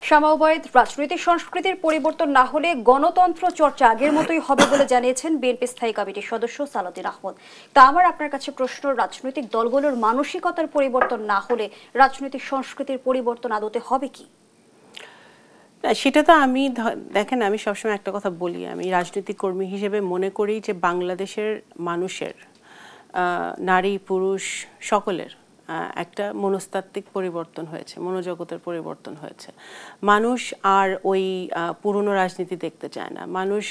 শামা ওবায়েদ, রাজনৈতিক সংস্কৃতির পরিবর্তন না হলে গণতন্ত্র চর্চা আগের মতোই হবে বলে জানিয়েছেন বিএনপি স্থায়ী কমিটির সদস্য সালাউদ্দিন আহমদ। তা আমার আপনার কাছে প্রশ্ন, রাজনৈতিক দলগুলোর মানসিকতার পরিবর্তন না হলে রাজনৈতিক সংস্কৃতির পরিবর্তন আদতে হবে কি? সেটা তো আমি দেখেন, আমি সবসময় একটা কথা বলি, আমি রাজনৈতিক কর্মী হিসেবে মনে করি যে বাংলাদেশের মানুষের, নারী পুরুষ সকলের একটা মনস্তাত্ত্বিক পরিবর্তন হয়েছে, মনোজগতের পরিবর্তন হয়েছে। মানুষ আর ওই পুরনো রাজনীতি দেখতে চায় না, মানুষ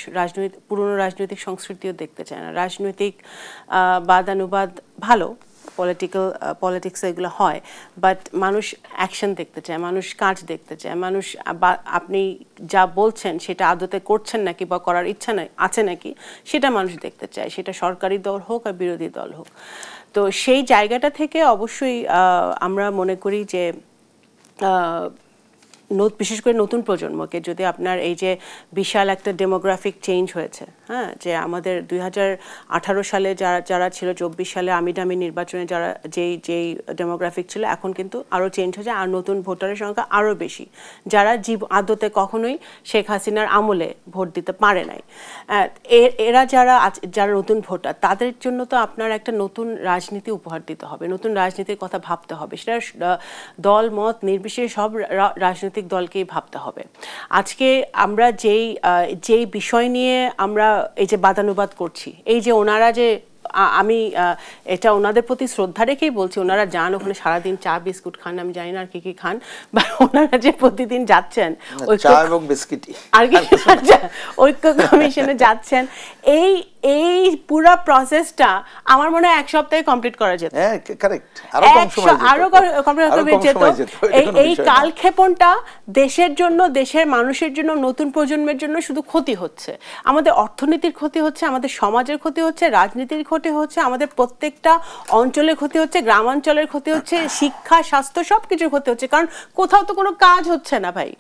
পুরনো রাজনৈতিক সংস্কৃতিও দেখতে চায় না। রাজনৈতিক বাদানুবাদ ভালো, পলিটিক্স এগুলো হয়, বাট মানুষ অ্যাকশন দেখতে চায়, মানুষ কাজ দেখতে চায়, মানুষ আপনি যা বলছেন সেটা আদতে করছেন নাকি বা করার ইচ্ছা আছে নাকি সেটা মানুষ দেখতে চায়, সেটা সরকারি দল হোক আর বিরোধী দল হোক। তো সেই জায়গাটা থেকে অবশ্যই আমরা মনে করি যে বিশেষ করে নতুন প্রজন্মকে, যদি আপনার এই যে বিশাল একটা ডেমোগ্রাফিক চেঞ্জ হয়েছে, হ্যাঁ, যে আমাদের 2018 সালে যারা ছিল, 24 সালে আমিডামি নির্বাচনে যারা যেই ডেমোগ্রাফিক ছিল, এখন কিন্তু আরও চেঞ্জ হয়েছে, আর নতুন ভোটারের সংখ্যা আরও বেশি, যারা আদতে কখনোই শেখ হাসিনার আমলে ভোট দিতে পারে নাই। এরা যারা নতুন ভোটার, তাদের জন্য তো আপনার একটা নতুন রাজনীতি উপহার দিতে হবে, নতুন রাজনীতির কথা ভাবতে হবে, সেটা দল মত নির্বিশেষে সব রাজনৈতিক দলকেই ভাবতে হবে। আজকে আমরা যেই বিষয় নিয়ে আমরা এই যে বাদানুবাদ করছি, এই যে ওনারা যে, আমি এটা ওনাদের প্রতি শ্রদ্ধা রেখেই বলছি, ওনারা যান ওখানে সারাদিন চা বিস্কুট খান, আমি জানি না আর কি খান, বা ওনারা যে প্রতিদিন যাচ্ছেন ঐক্য কমিশনে যাচ্ছেন, এই পুরো প্রসেসটা আমার মনে হয় এক সপ্তাহে কমপ্লিট করা যেত, আরো কমপ্লিট যেত। এই কালক্ষেপণটা দেশের জন্য, দেশের মানুষের জন্য, নতুন প্রজন্মের জন্য শুধু ক্ষতি হচ্ছে, আমাদের অর্থনীতির ক্ষতি হচ্ছে, আমাদের সমাজের ক্ষতি হচ্ছে, রাজনীতির ক্ষতি হচ্ছে, আমাদের প্রত্যেকটা অঞ্চলের ক্ষতি হচ্ছে, গ্রামাঞ্চলের ক্ষতি হচ্ছে, শিক্ষা স্বাস্থ্য সবকিছুর ক্ষতি হচ্ছে। কারণ কোথাও তো কোনো কাজ হচ্ছে না ভাই,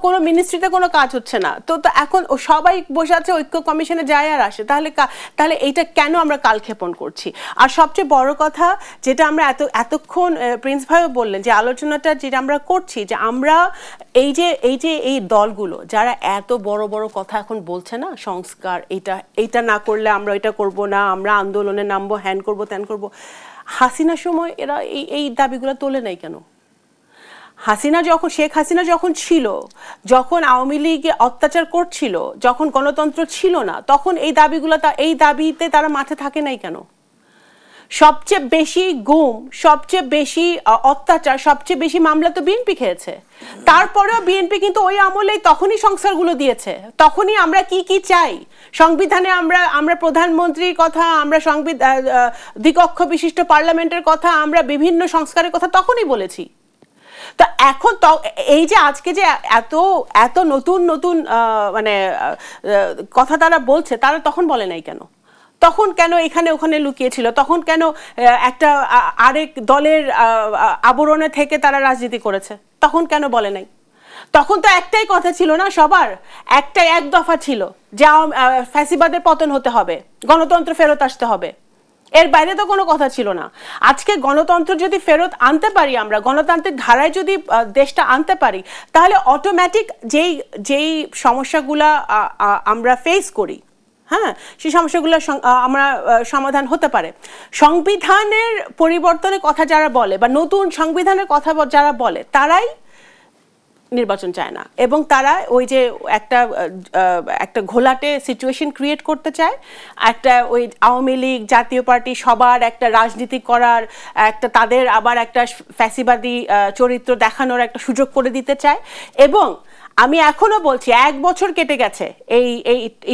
কোনো মিনিস্ট্রিতে কোনো কাজ হচ্ছে না। তো এখন সবাই বসে আছে, ঐক্য কমিশনে যায় আর আসে, তাহলে এইটা কেন আমরা কালক্ষেপণ করছি? আর সবচেয়ে বড় কথা যেটা আমরা এতক্ষণ প্রিন্স ভাইও বললেন, যে আলোচনাটা যেটা আমরা করছি, যে আমরা এই দলগুলো যারা এত বড় বড় কথা এখন বলছে না, সংস্কার, এইটা না করলে আমরা এটা করব না, আমরা আন্দোলনে নামবো, হ্যান করবো ত্যান করবো, হাসিনার সময় এরা এই দাবিগুলো তোলে নাই কেন? শেখ হাসিনা যখন ছিল, যখন আওয়ামী লীগ অত্যাচার করছিল, যখন গণতন্ত্র ছিল না, তখন এই দাবিতে তারা মাঠে থাকে নাই কেন? সবচেয়ে বেশি গুম, সবচেয়ে বেশি অত্যাচার, সবচেয়ে বেশি মামলা তো বিএনপি খেয়েছে। তারপরেও বিএনপি কিন্তু ওই আমলেই তখনই সংস্কারগুলো দিয়েছে, তখনই আমরা কি চাই সংবিধানে, আমরা প্রধানমন্ত্রীর কথা, আমরা দ্বিকক্ষ বিশিষ্ট পার্লামেন্টের কথা, আমরা বিভিন্ন সংস্কারের কথা তখনই বলেছি। তো এখন এই যে আজকে যে এত নতুন মানে কথা তারা বলছে, তারা তখন বলে নাই কেন? তখন কেন এখানে ওখানে লুকিয়েছিল? তখন কেন একটা আরেক দলের আবরণে থেকে তারা রাজনীতি করেছে? তখন কেন বলে নাই? তখন তো একটাই কথা ছিল না, সবার এক দফা ছিল যে ফ্যাসিবাদের পতন হতে হবে, গণতন্ত্র ফেরত আসতে হবে, এর বাইরে তো কোনো কথা ছিল না। আজকে গণতন্ত্র যদি ফেরত আনতে পারি, আমরা গণতান্ত্রিক ধারায় যদি দেশটা আনতে পারি, তাহলে অটোমেটিক যেই সমস্যাগুলা আমরা ফেস করি, হ্যাঁ, সেই সমস্যাগুলো আমরা সমাধান হতে পারে। সংবিধানের পরিবর্তনের কথা যারা বলে বা নতুন সংবিধানের কথা যারা বলে, তারাই নির্বাচন চায় না, এবং তারা ওই যে একটা ঘোলাটে সিচুয়েশন ক্রিয়েট করতে চায়, ওই আওয়ামী লীগ, জাতীয় পার্টি সবার একটা রাজনীতি করার তাদের আবার একটা ফ্যাসিবাদী চরিত্র দেখানোর একটা সুযোগ করে দিতে চায়। এবং আমি এখনো বলছি, 1 বছর কেটে গেছে এই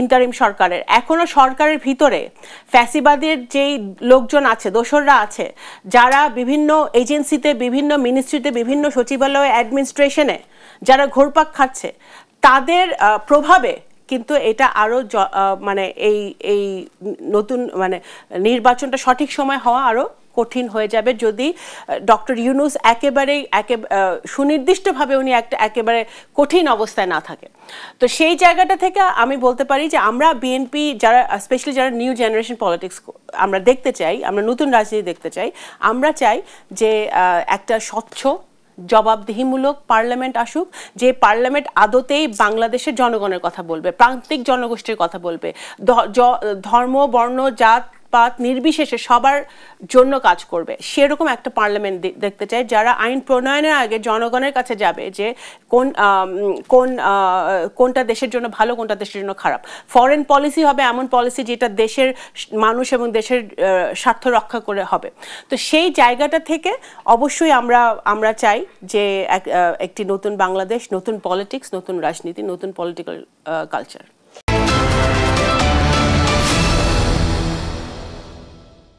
ইন্টারিম সরকারের, এখনো সরকারের ভিতরে ফ্যাসিবাদের যেই লোকজন আছে, দোসররা আছে, যারা বিভিন্ন এজেন্সিতে, বিভিন্ন মিনিস্ট্রিতে, বিভিন্ন সচিবালয় অ্যাডমিনিস্ট্রেশনে যারা ঘুরপাক খাচ্ছে, তাদের প্রভাবে কিন্তু এটা আরো মানে এই নতুন মানে নির্বাচনটা সঠিক সময় হওয়া আরো কঠিন হয়ে যাবে, যদি ডক্টর ইউনূস একেবারে সুনির্দিষ্টভাবে উনি একেবারে কঠিন অবস্থায় না থাকে। তো সেই জায়গাটা থেকে আমি বলতে পারি যে আমরা বিএনপি যারা, স্পেশালি যারা নিউ জেনারেশন পলিটিক্স আমরা দেখতে চাই, আমরা নতুন রাজনীতি দেখতে চাই, আমরা চাই যে একটা স্বচ্ছ, জবাবদিহিমূলক পার্লামেন্ট আসুক, যে পার্লামেন্ট আদতেই বাংলাদেশের জনগণের কথা বলবে, প্রান্তিক জনগোষ্ঠীর কথা বলবে, ধর্ম বর্ণ জাত পাত নির্বিশেষে সবার জন্য কাজ করবে। সেরকম একটা পার্লামেন্ট দেখতে চাই, যারা আইন প্রণয়নের আগে জনগণের কাছে যাবে যে কোনটা দেশের জন্য ভালো, কোনটা দেশের জন্য খারাপ। ফরেন পলিসি হবে এমন পলিসি যেটা দেশের মানুষ এবং দেশের স্বার্থ রক্ষা করে হবে। তো সেই জায়গাটা থেকে অবশ্যই আমরা চাই যে একটি নতুন বাংলাদেশ, নতুন পলিটিক্স, নতুন রাজনীতি, নতুন পলিটিক্যাল কালচার।